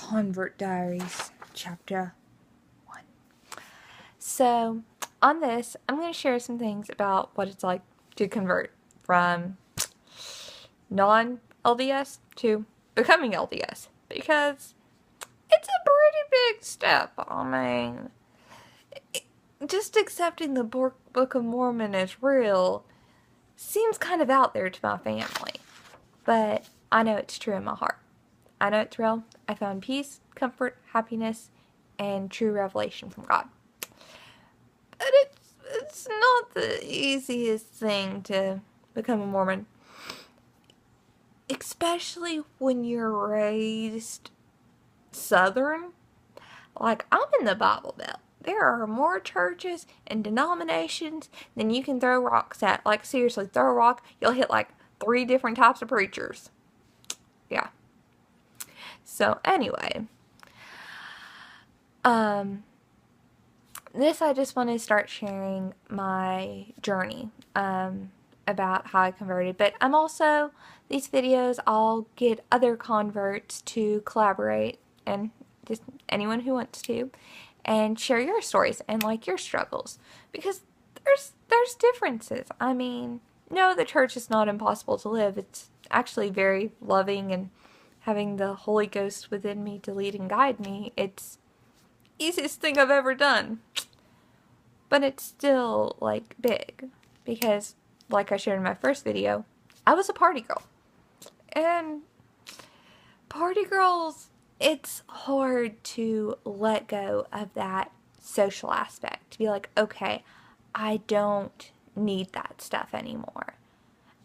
Convert Diaries, Chapter 1. So, on this, I'm going to share some things about what it's like to convert from non-LDS to becoming LDS. Because it's a pretty big step. I mean, just accepting the Book of Mormon as real seems kind of out there to my family. But I know it's true in my heart. I know it's real. I found peace, comfort, happiness, and true revelation from God. But it's not the easiest thing to become a Mormon. Especially when you're raised Southern. Like, I'm in the Bible Belt. There are more churches and denominations than you can throw rocks at. Like, seriously, throw a rock, you'll hit like 3 different types of preachers. Yeah. So, anyway. This I just want to start sharing my journey about how I converted. But I'm also, these videos, I'll get other converts to collaborate, and just anyone who wants to, and share your stories and like your struggles. Because there's differences. I mean, no, the church is not impossible to live. It's actually very loving, and having the Holy Ghost within me to lead and guide me, it's easiest thing I've ever done. But it's still, like, big. Because, like I shared in my first video, I was a party girl. And party girls, it's hard to let go of that social aspect. To be like, okay, I don't need that stuff anymore.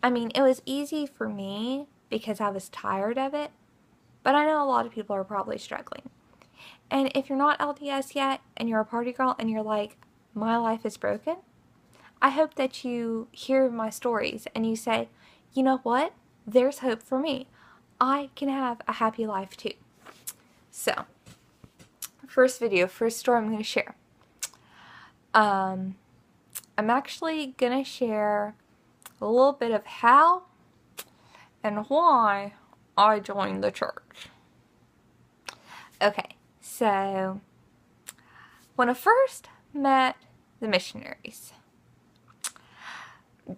I mean, it was easy for me because I was tired of it. But I know a lot of people are probably struggling. And if you're not LDS yet, and you're a party girl, and you're like, my life is broken, I hope that you hear my stories and you say, you know what? There's hope for me. I can have a happy life too. So, first story I'm going to share. I'm actually going to share a little bit of how and why I joined the church. Okay, so when I first met the missionaries,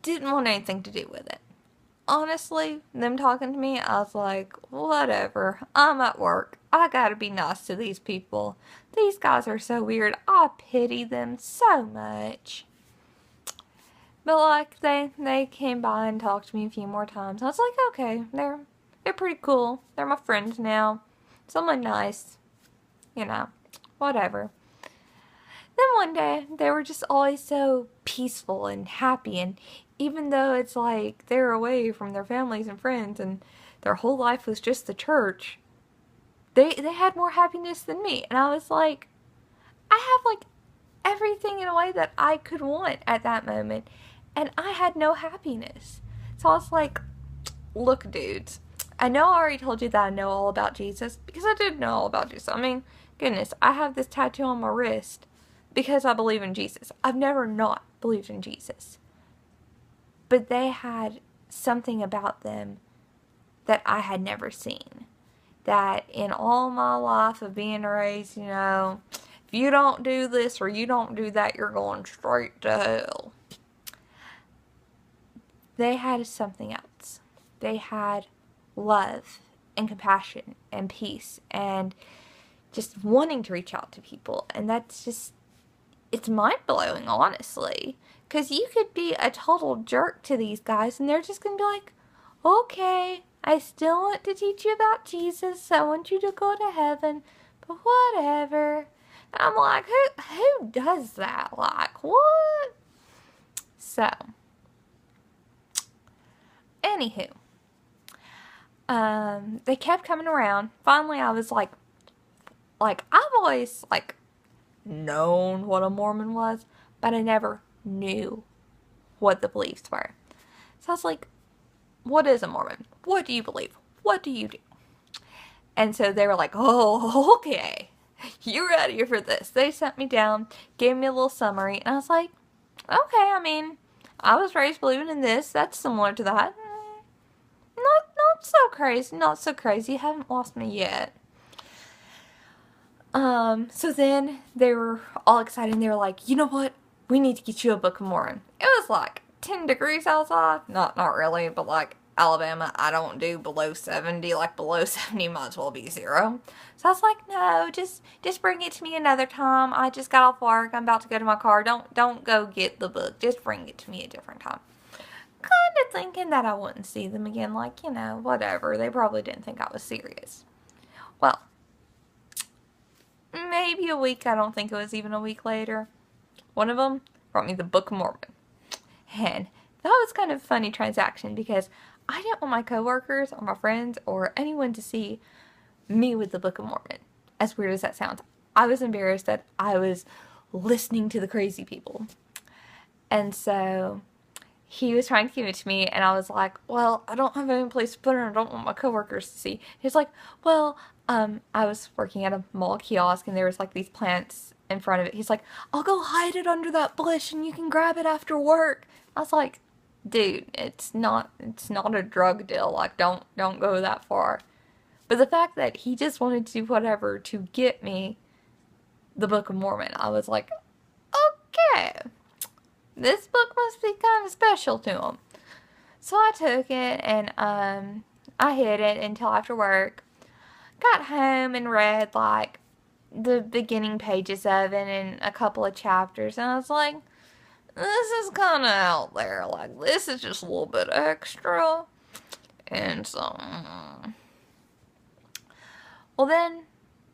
didn't want anything to do with it. Honestly, them talking to me, I was like, whatever, I'm at work. I gotta be nice to these people. These guys are so weird. I pity them so much. But like, they came by and talked to me a few more times. I was like, okay, they're pretty cool. They're my friends now. Someone nice. You know, whatever. Then one day, they were just always so peaceful and happy, and even though it's like they're away from their families and friends and their whole life was just the church, they had more happiness than me. And I was like, I have like everything in a way that I could want at that moment, and I had no happiness. So I was like, look, dudes, I know I already told you that I know all about Jesus, because I did know all about Jesus. I mean, goodness, I have this tattoo on my wrist because I believe in Jesus. I've never not believed in Jesus. But they had something about them that I had never seen. That in all my life of being raised, you know, if you don't do this or you don't do that, you're going straight to hell. They had something else. They had love and compassion and peace and just wanting to reach out to people. And that's just, it's mind-blowing, honestly. Because you could be a total jerk to these guys and they're just going to be like, okay, I still want to teach you about Jesus. I want you to go to heaven, but whatever. And I'm like, who does that? Like, what? So, anywho, they kept coming around. Finally, I was like, I've always, like, known what a Mormon was, but I never knew what the beliefs were. So I was like, what is a Mormon? What do you believe? What do you do? And so they were like, oh, okay, you ready for this? They sent me down, gave me a little summary, and I was like, okay, I mean, I was raised believing in this. That's similar to that. Not so crazy, not so crazy. Haven't lost me yet. So then they were all excited and they were like, you know what? We need to get you a Book of Mormon. It was like 10 degrees outside. Not really, but like Alabama, I don't do below 70. Like below 70 might as well be 0. So I was like, no, just bring it to me another time. I just got off work. I'm about to go to my car. Don't go get the book. Just bring it to me a different time. Kind of thinking that I wouldn't see them again. Like, whatever. They probably didn't think I was serious. Well, maybe a week. I don't think it was even a week later. One of them brought me the Book of Mormon. And that was kind of a funny transaction because I didn't want my coworkers or my friends or anyone to see me with the Book of Mormon. As weird as that sounds. I was embarrassed that I was listening to the crazy people. And so he was trying to give it to me, and I was like, well, I don't have any place to put it, and I don't want my coworkers to see. He's like, well, I was working at a mall kiosk, and there was like these plants in front of it. He's like, I'll go hide it under that bush, and you can grab it after work. I was like, dude, it's not a drug deal. Like, don't go that far. But the fact that he just wanted to do whatever to get me the Book of Mormon, I was like, okay, this book must be kind of special to him. So I took it and I hid it until after work. Got home and read like the beginning pages of it and a couple of chapters, and I was like, this is kind of out there. Like, this is just a little bit extra. And so, well, then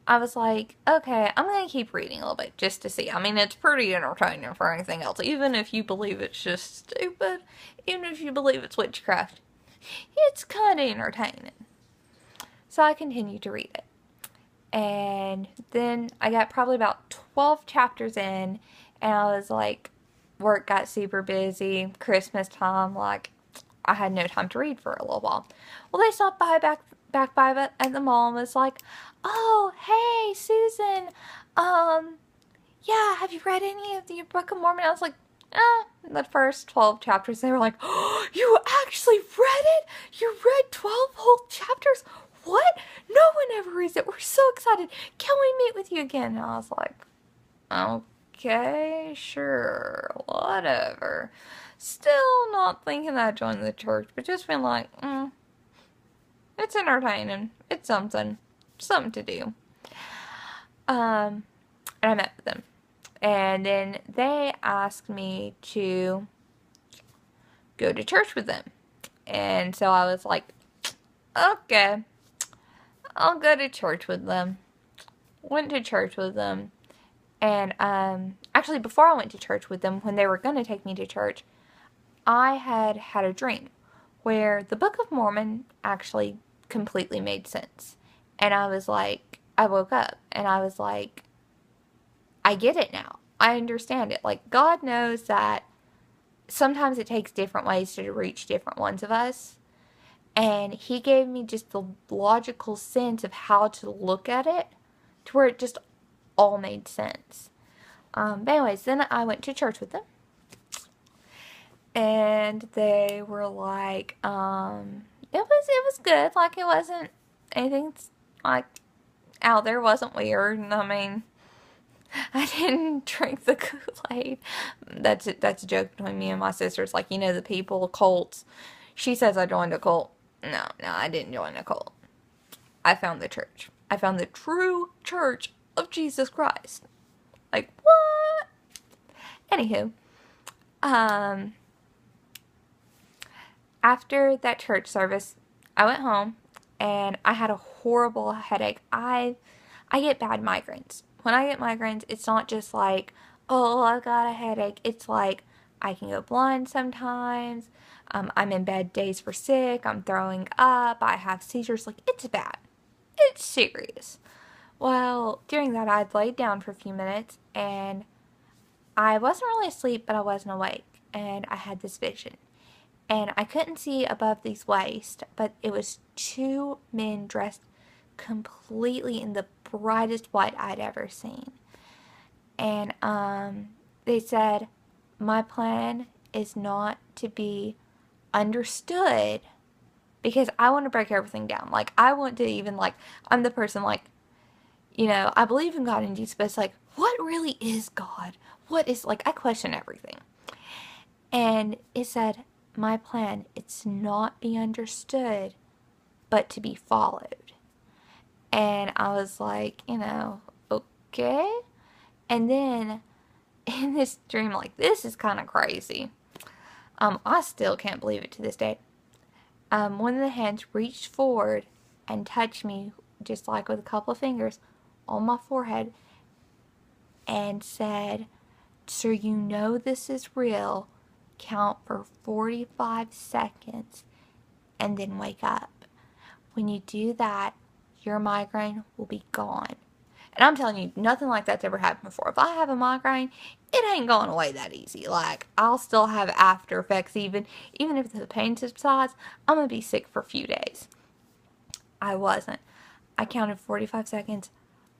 I was like, okay, I'm going to keep reading a little bit just to see. I mean, it's pretty entertaining for anything else. Even if you believe it's just stupid, even if you believe it's witchcraft, it's kind of entertaining. So I continued to read it. And then I got probably about 12 chapters in, and I was like, work got super busy, Christmas time, like, I had no time to read for a little while. Well, they stopped back by at the mall and was like, oh, hey, Susan, yeah, have you read any of the Book of Mormon? I was like, the first 12 chapters. They were like, oh, you actually read it? You read 12 whole chapters? What? No one ever reads it. We're so excited. Can we meet with you again? And I was like, okay, sure, whatever. Still not thinking that I'd join the church, but just being like, it's entertaining. It's something to do. And I met with them. And then they asked me to go to church with them. And so I was like, okay, I'll go to church with them. Went to church with them. And actually, before I went to church with them, when they were going to take me to church, I had a dream where the Book of Mormon actually completely made sense. And I was like, I woke up and I was like, I get it now. I understand it. Like, God knows that sometimes it takes different ways to reach different ones of us. And He gave me just the logical sense of how to look at it to where it just all made sense. But anyways, then I went to church with them. And they were like, it was good. Like, it wasn't anything like out there. It wasn't weird. I mean, I didn't drink the Kool-Aid. That's a joke between me and my sisters. Like, the people, cults. She says I joined a cult. No, I didn't join a cult. I found the church. I found the true church of Jesus Christ. Like, what? Anywho, after that church service, I went home and I had a horrible headache. I get bad migraines. When I get migraines, it's not just like, oh, I got a headache. It's like I can go blind sometimes. I'm in bed days for sick. I'm throwing up. I have seizures. Like, it's bad. It's serious. Well, during that, I'd laid down for a few minutes and I wasn't really asleep, but I wasn't awake. And I had this vision. And I couldn't see above these waist, but it was two men dressed completely in the brightest white I'd ever seen. And they said, my plan is not to be understood because I want to break everything down. Like, I want to even, like, I'm the person, like, you know, I believe in God and Jesus, but it's like, what really is God? What is, like, I question everything. And it said, my plan, it's not be understood, but to be followed. And I was like, you know, okay. And then in this dream, like, this is kind of crazy. I still can't believe it to this day. One of the hands reached forward and touched me, just like with a couple of fingers, on my forehead, and said, so you know this is real, count for 45 seconds and then wake up. When you do that, your migraine will be gone. And I'm telling you, nothing like that's ever happened before. If I have a migraine, it ain't going away that easy. Like, I'll still have after effects even if the pain subsides, I'm going to be sick for a few days. I wasn't. I counted 45 seconds,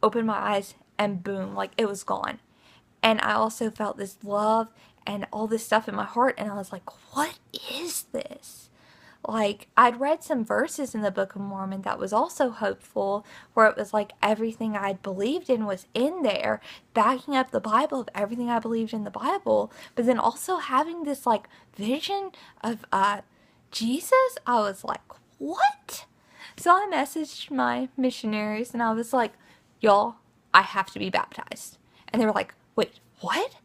opened my eyes, and boom, like, it was gone. And I also felt this love and all this stuff in my heart, and I was like, what is this? Like, I'd read some verses in the Book of Mormon that was also hopeful, where it was like everything I'd believed in was in there, backing up the Bible of everything I believed in the Bible, but then also having this, like, vision of Jesus. I was like, what? So I messaged my missionaries, and I was like, y'all, I have to be baptized. And they were like, wait, what?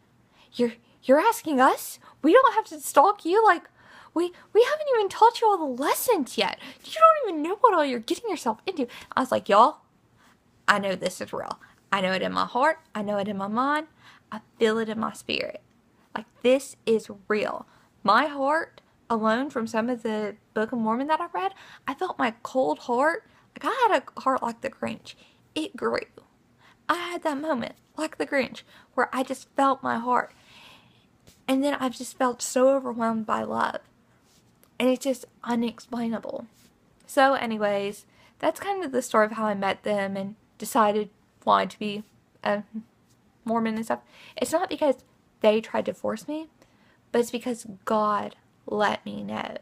You're asking us? We don't have to stalk you? Like, we haven't even taught you all the lessons yet. You don't even know what all you're getting yourself into. I was like, y'all, I know this is real. I know it in my heart. I know it in my mind. I feel it in my spirit. Like, this is real. My heart alone, from some of the Book of Mormon that I read, I felt my cold heart. Like, I had a heart like the Grinch. It grew. I had that moment, like the Grinch, where I just felt my heart. And then I've just felt so overwhelmed by love. And it's just unexplainable. So anyways, that's kind of the story of how I met them and decided wanted to be a Mormon and stuff. It's not because they tried to force me, but it's because God let me know.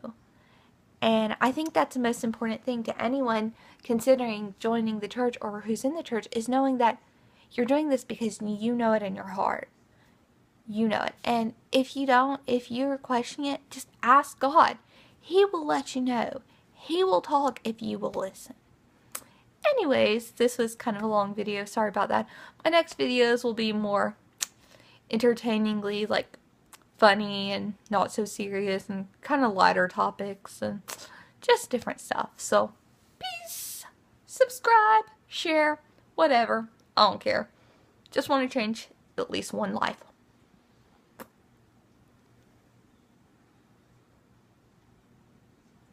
And I think that's the most important thing to anyone considering joining the church or who's in the church, is knowing that you're doing this because you know it in your heart. You know it. And if you don't, if you're questioning it, just ask God. He will let you know. He will talk if you will listen. Anyways, this was kind of a long video. Sorry about that. My next videos will be more entertainingly, like, funny and not so serious and kind of lighter topics and just different stuff. So, peace. Subscribe, share, whatever. I don't care. Just want to change at least one life.